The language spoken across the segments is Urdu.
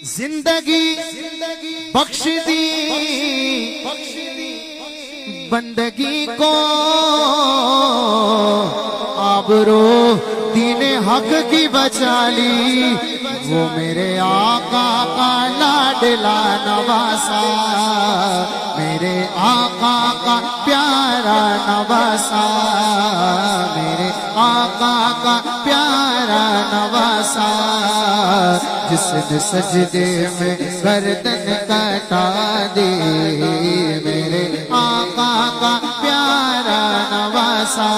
زندگی بخش دی بندگی کو، آبرو دین حق کی بچا لی، وہ میرے آقا کا لاڈلا نواسا، میرے آقا کا پیارا نواسا، میرے آقا کا پیارا نواسا، جس نے سجدے میں گردن کٹا دی، میرے آقا کا پیارا نواسا،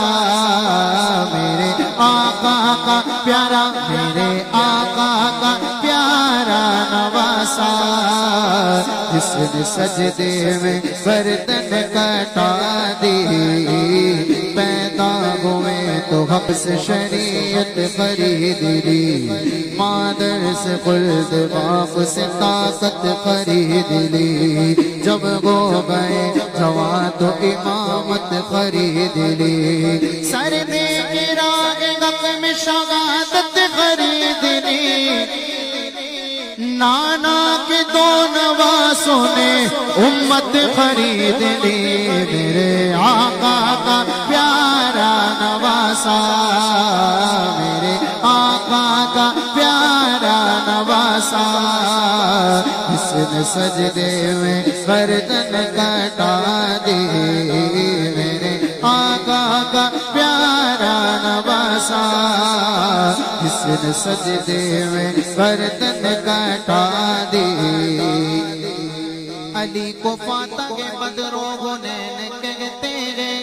میرے آقا کا پیارا، میرے آقا کا پیارا نواسا، جس نے سجدے میں گردن کٹا دی، پیدا ہوئے تو حق سے شریعت خرید لی، مادر سے خلد باپ سے طاقت خرید لی، جب ہو گئے جوان تو امامت خرید لی، سر دے کے راگ حق میں شہادت خرید لی، نانا کے دو نواسوں نے امت خرید لی، میرے آقا کا پیارا نواسا، میرے آقا کا پیارا نواسا، جس نے سجدے میں گردن کٹا دی، میرے آقا کا پیارا نواسا، جس نے سجدے میں گردن کٹا دی، علی کو فاتح کے بدروغوں نے کہتے ہیں،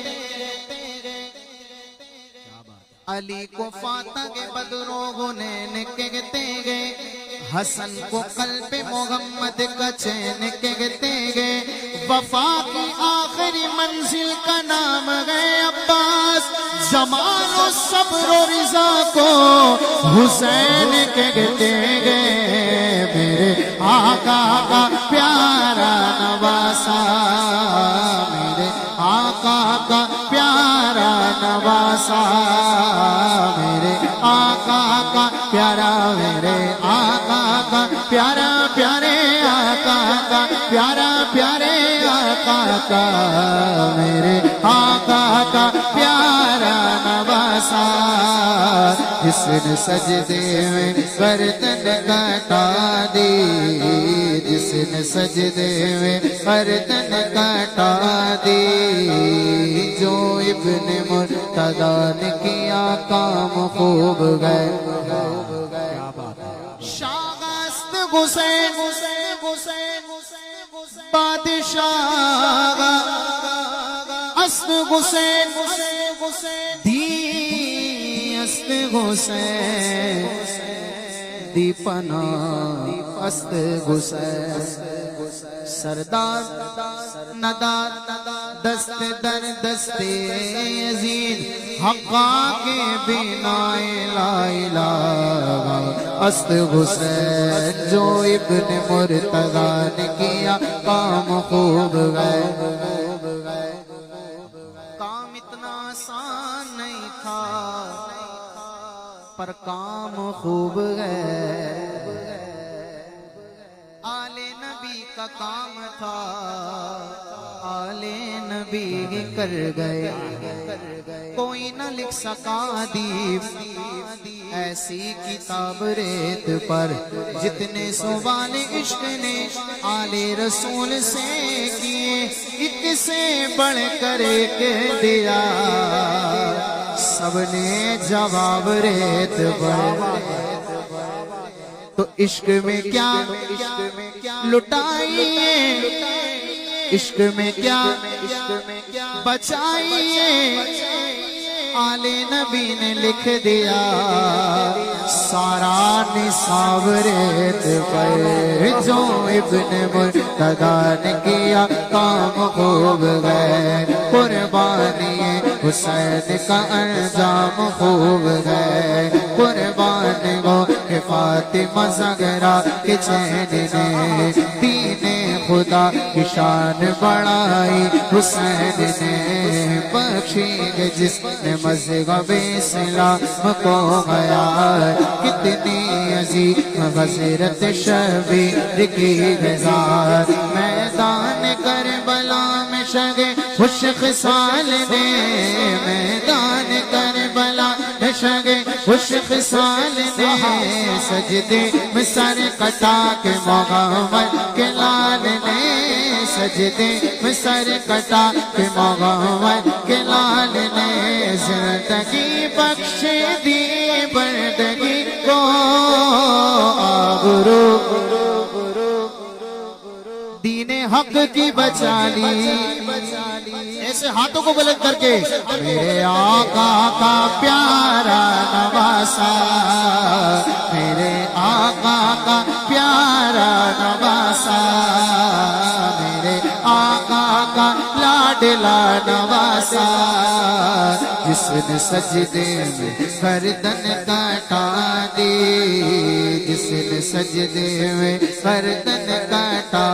علی کو فاتح کے بدروغوں نے کہتے ہیں، حسن کو قلب محمد کا چین کہتے ہیں، وفا کی آخری منزل کا نام ہے عباس، جمال و صبر و رضا کو حسین کہتے ہیں، میرے آقا کا پیارا نواسا، میرے آقا کا پیارا نواسا، میرے آقا کا پیارا، میرے آقا کا پیارا، پیارے آقا کا پیارا، پیارے آقا کا، میرے آقا کا پیارا نواسا، جس نے سجدے میں گردن کٹا دی، جس نے سجدے میں گردن کٹا دی، جو ابن مرتضیٰ نے کیا کام خوب گئے، شاغست حسین بادشاہ است حسین دی است حسین دی پناہ است حسین، سردار ندار دست در دست یزید، حقا کے بنا لا الہ است حسین، جو ابن مرتضیٰ نے کیا کام خوب گئے، کام اتنا آسان نہیں تھا پر کام خوب گئے، آل نبی کا کام تھا، آل نبی کر گئے، کوئی نہ لکھ سکا ادیب ایسی کتاب ریت پر، جتنے سوال عشق نے آل رسول سے کیے، ایک سے بڑھ کر ایک دیا، سب نے جواب ریت پر، تو عشق میں کیا لٹائیے، عشق میں کیا بچائیے، آل نبی نے لکھ دیا سارا نصاب ریت پر، جو ابن مرتضیٰ نے کیا کام خوب گئے، قربانی حسین کا انجام خوب ہے، قربان ہو کہ فاطمہ زہرا کے چین نے دین خدا کی شان بڑھائی، حسین نے بخشی جس نے مذہب اسلام کو گیا، کتنی عظیم غزرت شبیر کی غزات، میدان کربلا میں شگے خوش خصال نے، میدان کربلا میں شگے خوش خصال نے، سجدے میں سر کٹا کے محمد کے لال نے، سجدے میں سر کٹا کے محمد کے لال نے، زندگی بخش دی بندگی کو آبرو، دین حق کی بچا لی، ایسے ہاتھوں کو بلند کر کے، میرے آقا کا پیارا نواسا، میرے آقا کا پیارا نواسا، میرے آقا کا لاڈلا نواسا، جس نے سجدے میں گردن کٹا دی، جس نے سجدے میں گردن کٹا